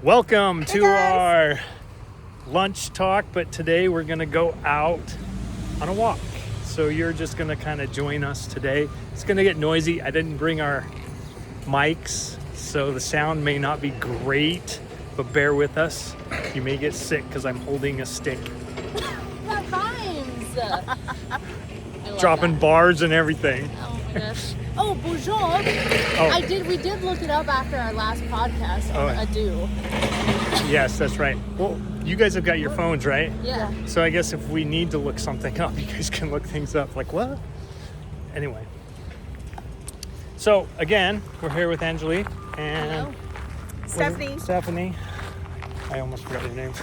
Welcome to our lunch talk, but today we're going to go out on a walk. So you're just going to kind of join us today. It's going to get noisy. I didn't bring our mics, so the sound may not be great, but bear with us. You may get sick because I'm holding a stick. That rhymes. Dropping bars and everything. Oh my gosh. Oh, bonjour. We did look it up after our last podcast on adieu. Yes, that's right. Well, you guys have got your phones, right? Yeah. So I guess if we need to look something up, you guys can look things up. Like, what? Anyway. So, again, we're here with Angelique and... Hello. Stephanie. I almost forgot your name.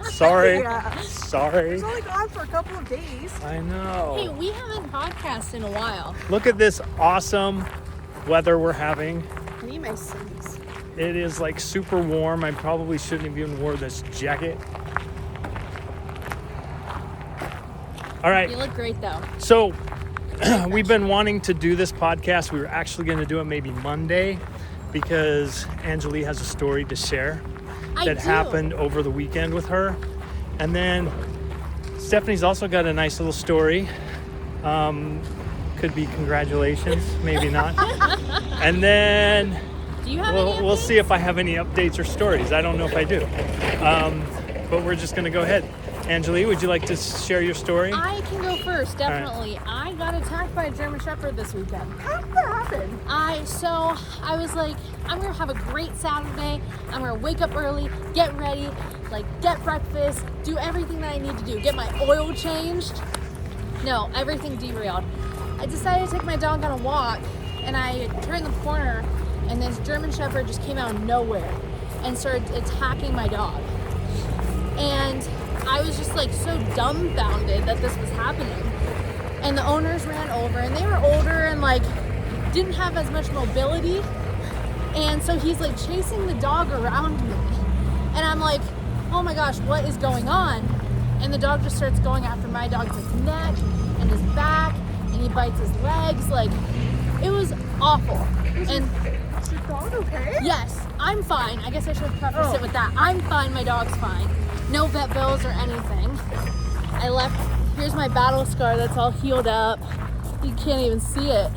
Sorry. Yeah. Sorry. It's only gone for a couple of days. I know. Hey, we haven't podcasted in a while. Look at this awesome weather we're having. Me, my sins. It is like super warm. I probably shouldn't have even wore this jacket. All right. You look great though. So we've been wanting to do this podcast. We were actually going to do it maybe Monday because Angelique has a story to share that happened over the weekend with her. And then Stephanie's also got a nice little story. Could be congratulations, maybe not. And then Do you have any we'll updates? see if I have any updates or stories. I don't know if I do. But we're just going to go ahead. Angelique, would you like to share your story? I can go first, definitely. I got attacked by a German Shepherd this weekend. How did that happen? I was like, I'm gonna have a great Saturday. I'm gonna wake up early, get ready, like get breakfast, do everything that I need to do, get my oil changed. No, everything derailed. I decided to take my dog on a walk, and I turned the corner, and this German Shepherd just came out of nowhere and started attacking my dog. And I was just like so dumbfounded that this was happening. And the owners ran over, and they were older and like didn't have as much mobility. And so he's like chasing the dog around me. And I'm like, oh my gosh, what is going on? And the dog just starts going after my dog's neck and his back, and he bites his legs. Like, it was awful. Is your dog okay? Yes, I'm fine. I guess I should preface it with that. I'm fine, my dog's fine. No vet bills or anything. I left, here's my battle scar that's all healed up. You can't even see it.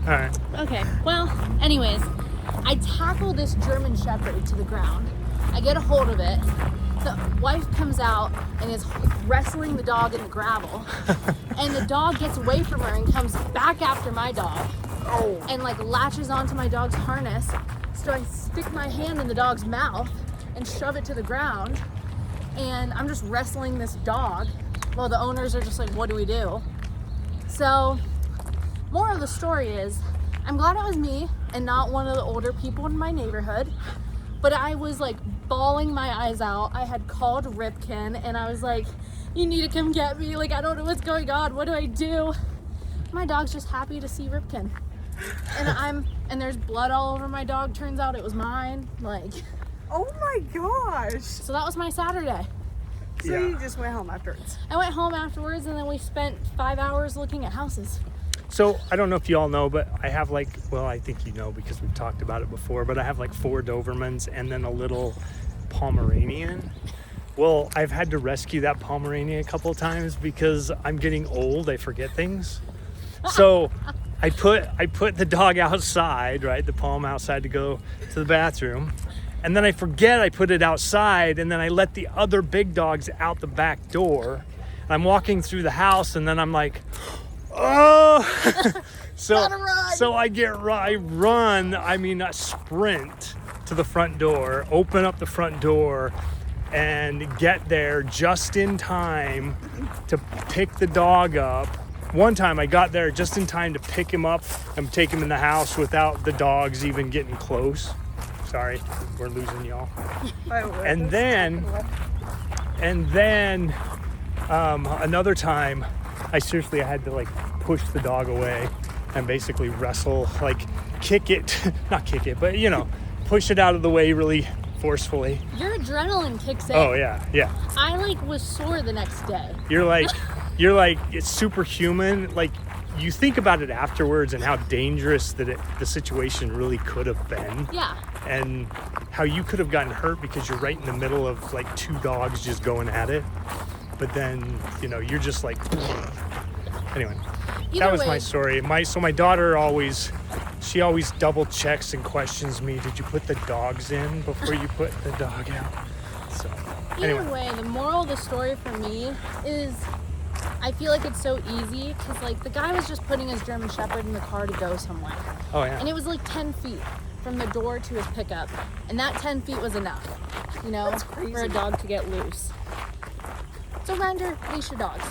All right. Okay, well, anyways, I tackle this German Shepherd to the ground. I get a hold of it. The wife comes out and is wrestling the dog in the gravel. And the dog gets away from her and comes back after my dog. Oh. And like latches onto my dog's harness. So I stick my hand in the dog's mouth and shove it to the ground. And I'm just wrestling this dog while the owners are just like, what do we do? So, moral of the story is, I'm glad it was me and not one of the older people in my neighborhood. But I was like bawling my eyes out. I had called Ripken and I was like, you need to come get me. Like, I don't know what's going on. What do I do? My dog's just happy to see Ripken. And there's blood all over my dog. Turns out it was mine. Like, Oh my gosh. so that was my Saturday. So Yeah. you just went home afterwards. I went home afterwards and then we spent 5 hours looking at houses. So I don't know if you all know, but I have I think you know because we've talked about it before, but I have like 4 Dobermans and then a little Pomeranian. Well, I've had to rescue that Pomeranian a couple of times because I'm getting old. I forget things. So I put the dog outside, right? The Pom outside to go to the bathroom. And then I forget I put it outside, and then I let the other big dogs out the back door. I'm walking through the house, and then I'm like, oh! So I run, I sprint to the front door, open up the front door, and get there just in time to pick the dog up. One time I got there just in time to pick him up and take him in the house without the dogs even getting close. Sorry, we're losing y'all. And then another time, I had to like push the dog away and basically wrestle, like kick it, not kick it, but push it out of the way really forcefully. Your adrenaline kicks in. Oh yeah. I was sore the next day. You're like it's superhuman. Like you think about it afterwards and how dangerous the situation really could have been. Yeah. And how you could have gotten hurt because you're right in the middle of like two dogs just going at it. But then, you're just like, anyway, that was my story. My daughter always double checks and questions me. Did you put the dogs in before you put the dog out? So Either way, the moral of the story for me is I feel like it's so easy because like the guy was just putting his German Shepherd in the car to go somewhere. Oh yeah. And it was like 10 feet from the door to his pickup. And that 10 feet was enough, That's crazy. for a dog to get loose. So Ranger, leash your dogs.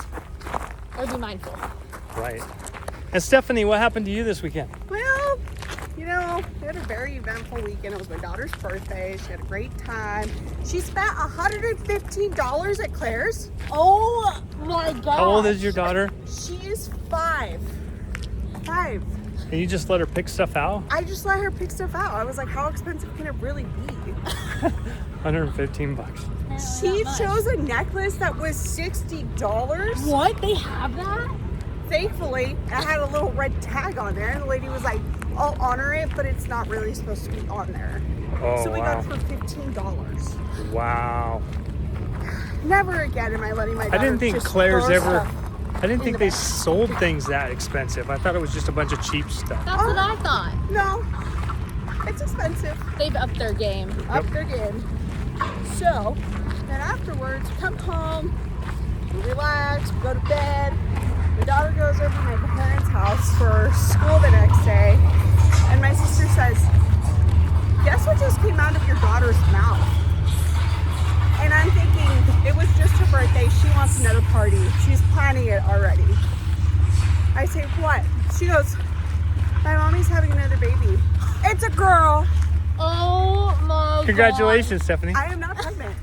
Or be mindful. Right. And Stephanie, what happened to you this weekend? Well, we had a very eventful weekend. It was my daughter's birthday. She had a great time. She spent $115 at Claire's. Oh my god. How old is your daughter? She is 5. 5. And you just let her pick stuff out? I just let her pick stuff out. I was like, how expensive can it really be? $115. She chose a necklace that was $60. What? They have that? Thankfully, it had a little red tag on there, and the lady was like, I'll honor it, but it's not really supposed to be on there. Oh, So we wow. got it for $15. Wow. Never again am I letting my daughter I didn't think just Claire's throw ever... stuff. I didn't think the they back. sold things that expensive. I thought it was just a bunch of cheap stuff. That's what I thought. No, it's expensive. They've upped their game. Up their game. So, then afterwards, we come home, we relax, we go to bed. My daughter goes over to my parents' house for school the next day, and my sister says, guess what just came out of your daughter's mouth? And I'm thinking, it was just her birthday, she wants another party. She's planning it already. I say, what? She goes, my mommy's having another baby. It's a girl. Oh my Congratulations, Stephanie. I am not pregnant.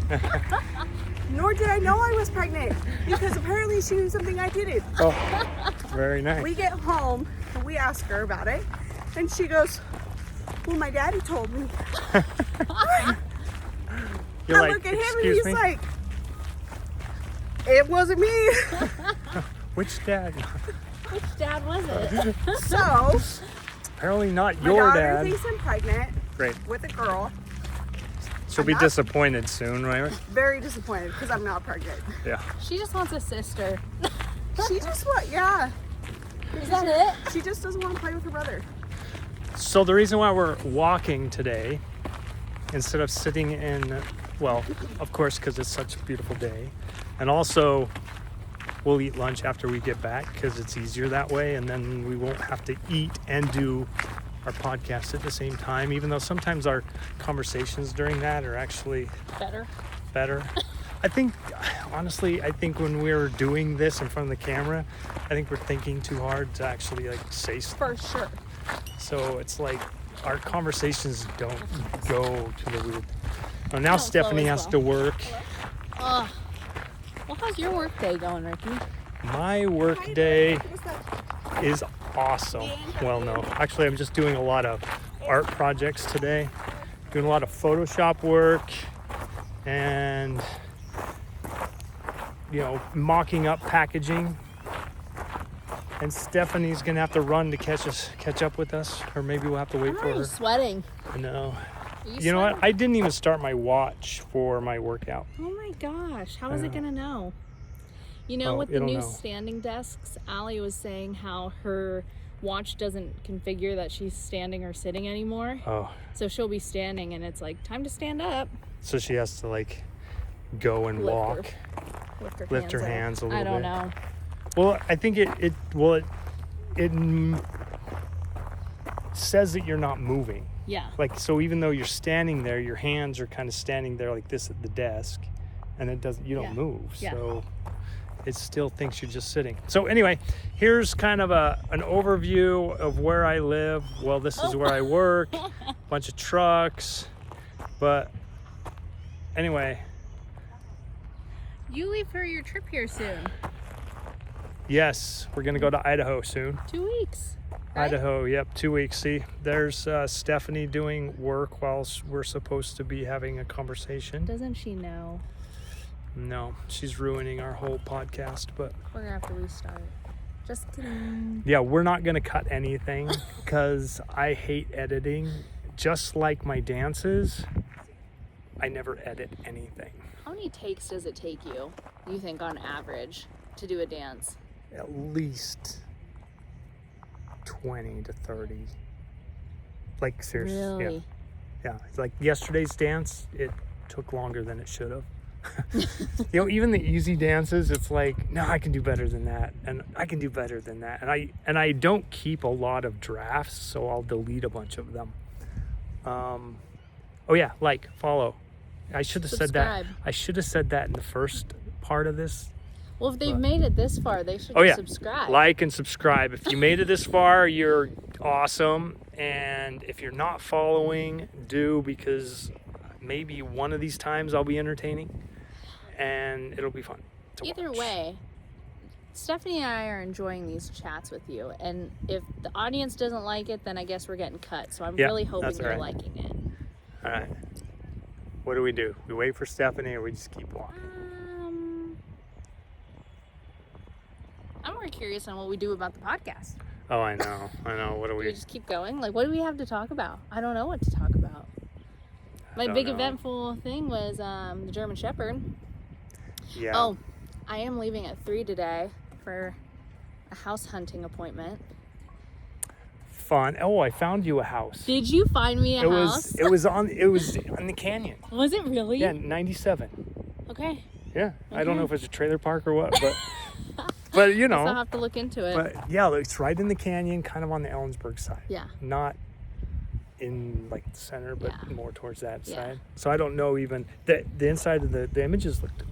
Nor did I know I was pregnant, because apparently she knew something I didn't. Oh, very nice. We get home and we ask her about it, and she goes, well, my daddy told me. You're I like, look at him and excuse he's me? like, it wasn't me. Which dad? Which dad was it? So, Apparently not my your daughter dad. thinks I'm pregnant Great. with a girl. She'll I'm be not- disappointed soon, right? Very disappointed because I'm not pregnant. Yeah. She just wants a sister. She just yeah. Is that it? She just doesn't want to play with her brother. So the reason why we're walking today, instead of sitting in, well, of course, because it's such a beautiful day, and also we'll eat lunch after we get back because it's easier that way, and then we won't have to eat and do our podcast at the same time, even though sometimes our conversations during that are actually better. I think, honestly, when we're doing this in front of the camera, I think we're thinking too hard to actually like say stuff. For sure. So it's like our conversations don't go to the weird. Oh, now Don't Stephanie flow as has well. to work. Well, how's your work day going, Ricky? My work day is awesome. Well, no, actually, I'm just doing a lot of art projects today. Doing a lot of Photoshop work and, mocking up packaging. And Stephanie's gonna have to run to catch up with us, or maybe we'll have to wait Why for are you her. sweating? I know. Are You know what? sweating? I didn't even start my watch for my workout. Oh my gosh, how is I it know. gonna know? Oh, With the it'll new know. standing desks, Allie was saying how her watch doesn't configure that she's standing or sitting anymore. Oh, So she'll be standing and it's like, time to stand up. so she has to like go and Lift her- walk. Lift her up. hands a little I don't bit. know. Well, I think it says that you're not moving. Yeah. Like, so even though you're standing there, your hands are kind of standing there like this at the desk, and you don't Yeah. move. Yeah. So it still thinks you're just sitting. So anyway, here's kind of an overview of where I live. Well, this is where I work. Bunch of trucks, but anyway, You leave for your trip here soon. yes, we're gonna go to Idaho soon. 2 weeks. Right? Idaho, yep, 2 weeks. See, there's Stephanie doing work while we're supposed to be having a conversation. Doesn't she know? No, she's ruining our whole podcast, but We're gonna have to restart. Just kidding. Yeah, we're not going to cut anything because I hate editing. Just like my dances, I never edit anything. How many takes does it take you think, on average, to do a dance? At least 20 to 30. Like, seriously. Really? Yeah. It's like yesterday's dance, it took longer than it should have. You know, even the easy dances, it's like, no, I can do better than that, and I can do better than that, and I don't keep a lot of drafts, so I'll delete a bunch of them. Oh yeah, like, follow. I should have said that. Subscribe. I should have said that in the first part of this. Well, if they've made it this far, they should subscribe. Like and subscribe. If you made it this far, you're awesome, and if you're not following, do, because maybe one of these times I'll be entertaining. And it'll be fun to Either watch. way, Stephanie and I are enjoying these chats with you. And if the audience doesn't like it, then I guess we're getting cut. So I'm really hoping that's you're right. liking it. All right. What do? We wait for Stephanie, or we just keep walking? I'm more curious on what we do about the podcast. Oh, I know. What do Do we we? just keep going? Like, what do we have to talk about? I don't know what to talk about. My big eventful thing was the German Shepherd. Yeah. Oh, I am leaving at 3 today for a house hunting appointment. Fun. Oh, I found you a house. Did you find me a house? It was on the canyon. Was it really? Yeah, 97. Okay. Yeah. I don't Okay. know if it's a trailer park or what, but you know. I'll have to look into it. But yeah, it's right in the canyon, kind of on the Ellensburg side. Yeah. Not in like the center, but Yeah. more towards that Yeah. side. So I don't know even the inside of the images looked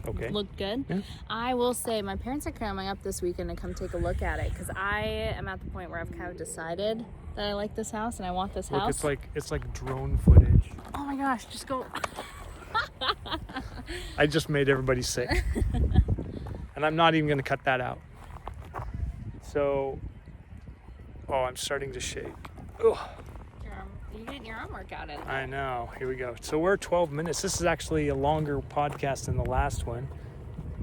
okay. Looked good. Yeah. I will say my parents are coming up this weekend to come take a look at it because I am at the point where I've kind of decided that I like this house and I want this Look, house. it's like drone footage. Oh my gosh, just go. I just made everybody sick. And I'm not even going to cut that out. So, I'm starting to shake. Ugh. You're getting your arm workout in. I know. Here we go. So we're 12 minutes. This is actually a longer podcast than the last one.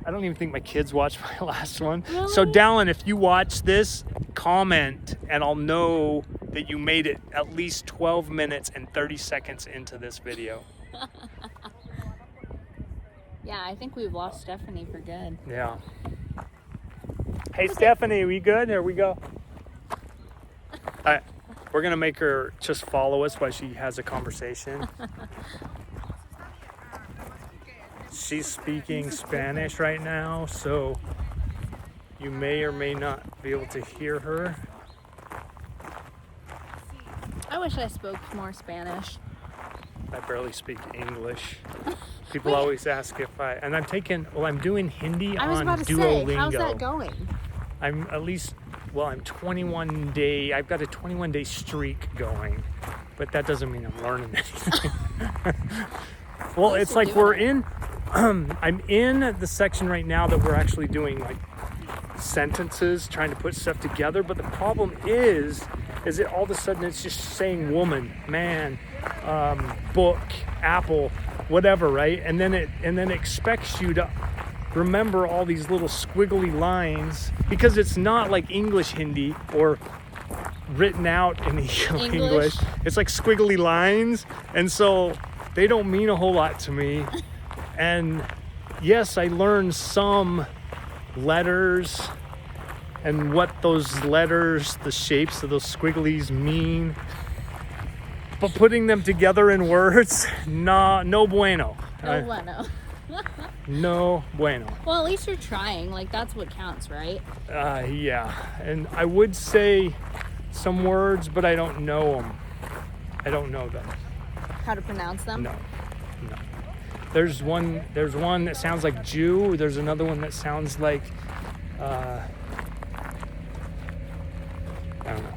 I don't even think my kids watched my last one. Really? So Dallin, if you watch this, comment, and I'll know that you made it at least 12 minutes and 30 seconds into this video. Yeah, I think we've lost Stephanie for good. Yeah. Hey, Stephanie, we good? Here we go. All right. We're going to make her just follow us while she has a conversation. She's speaking Spanish right now, so you may or may not be able to hear her. I wish I spoke more Spanish. I barely speak English. People always ask if I'm doing Hindi I was on about to Duolingo. say, how's that going? I'm 21 I've got a 21-day streak going, but that doesn't mean I'm learning anything. Well, it's like we're in, I'm in the section right now that we're actually doing like sentences, trying to put stuff together, but the problem is that all of a sudden it's just saying woman, man, book, apple, whatever, right? And then it expects you to remember all these little squiggly lines because it's not like English Hindi or written out in English. It's like squiggly lines, and so they don't mean a whole lot to me. And yes, I learned some letters and what those letters, the shapes of those squigglies mean, but putting them together in words, no bueno. No bueno. No bueno. Well, at least you're trying. Like, that's what counts, right? Yeah. And I would say some words, but I don't know them. I don't know them. How to pronounce them? No. There's one that sounds like Jew. There's another one that sounds like, I don't know.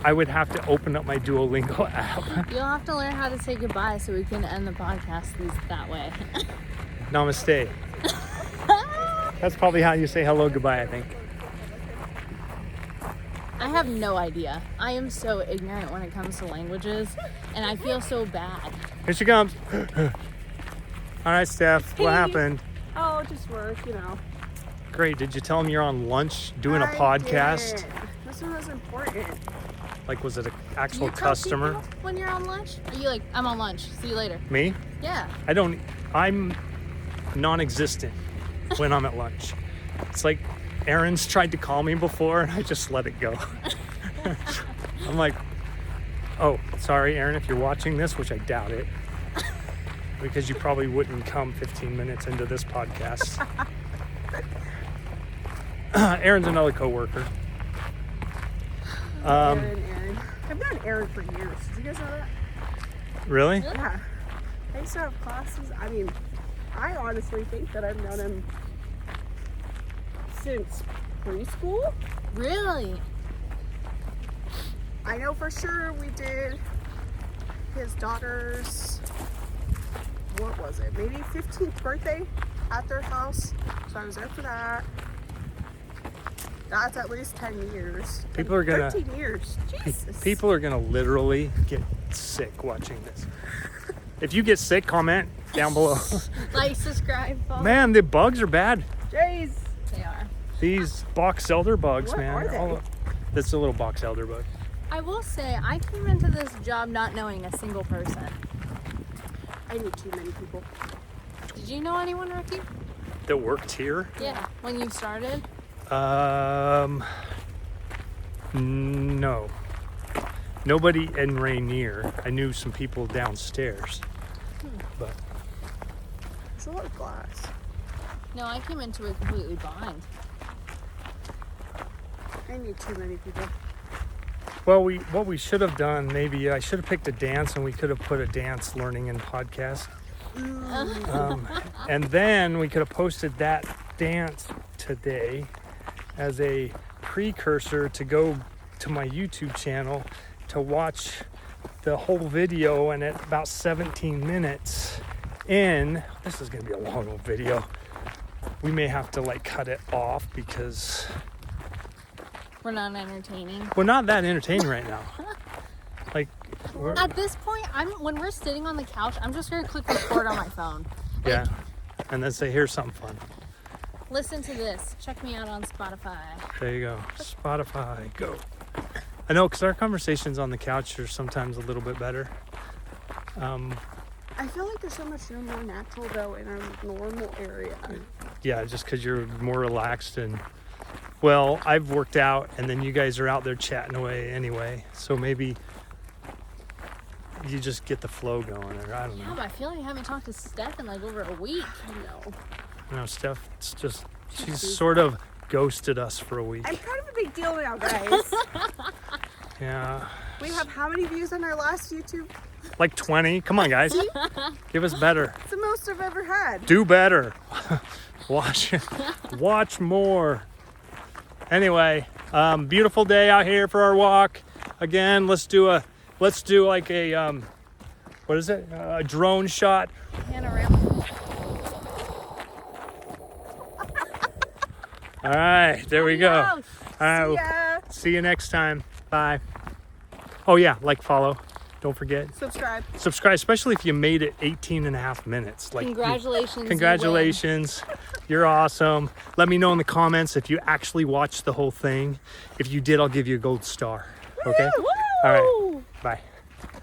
I would have to open up my Duolingo app. You'll have to learn how to say goodbye so we can end the podcast that way. Namaste. That's probably how you say hello, goodbye, I think. I have no idea. I am so ignorant when it comes to languages, and I feel so bad. Here she comes. All right, Steph, what happened? Oh, just work, you know. great. Did you tell him you're on lunch doing a I podcast? did. This one was important. Like, was it an Do actual you tell customer? people when you're on lunch? Are you like, I'm on lunch. See you later? Me? Yeah. I'm non-existent when I'm at lunch. It's like Aaron's tried to call me before and I just let it go. I'm like, oh, sorry, Aaron, if you're watching this, which I doubt it, because you probably wouldn't come 15 minutes into this podcast. Aaron's another coworker. Aaron. I've known Aaron for years. Did you guys know that? Really? Yeah. I used to have classes. I mean, I honestly think that I've known him since preschool. Really? I know for sure we did his daughter's, what was it, maybe 15th birthday at their house. So I was there for that. That's at least 10 years. People are gonna- 13 years. Jesus. People are gonna literally get sick watching this. If you get sick, comment down below. Like, subscribe, follow. Man, the bugs are bad. Jeez. They are. These box elder bugs, What man. are they? That's a little box elder bug. I will say, I came into this job not knowing a single person. I knew too many people. Did you know anyone, Ricky? That worked here. Yeah. When you started? No. Nobody in Rainier. I knew some people downstairs. But It's a lot of glass. No, I came into it completely blind. I knew too many people. well, what we should have done, maybe I should have picked a dance and we could have put a dance learning and podcast. And then we could have posted that dance today as a precursor to go to my YouTube channel to watch the whole video, and at about 17 minutes in, this is going to be a long old video. We may have to like cut it off because We're not entertaining. we're not that entertaining right now. Like, we're, At this point, when we're sitting on the couch, I'm just gonna click record on my phone. yeah. And then say, here's something fun. Listen to this. Check me out on Spotify. There you go. Spotify, go. I know, because our conversations on the couch are sometimes a little bit better. I feel like there's so much more natural though in our normal area. Yeah, just because you're more relaxed and, well, I've worked out and then you guys are out there chatting away anyway. So maybe you just get the flow going, or I don't Yeah, know. but I feel like I haven't talked to Steph in like over a week. I know. No, Steph, it's just, she's sort of ghosted us for a week. I'm kind of a big deal now, guys. Yeah. We have how many views on our last YouTube? Like 20. Come on, guys. Give us better. It's the most I've ever had. Do better. Watch more. Anyway, beautiful day out here for our walk. Again, let's do like a what is it? A drone shot. Panorama. All right, there we go. Adios. All right, Yeah. see you next time. Bye. Oh yeah, like, follow. Don't forget. Subscribe. Subscribe, especially if you made it 18 and a half minutes. Like, Congratulations. you win. congratulations. You're awesome. Let me know in the comments if you actually watched the whole thing. If you did, I'll give you a gold star. Okay? Woo! All right. Bye.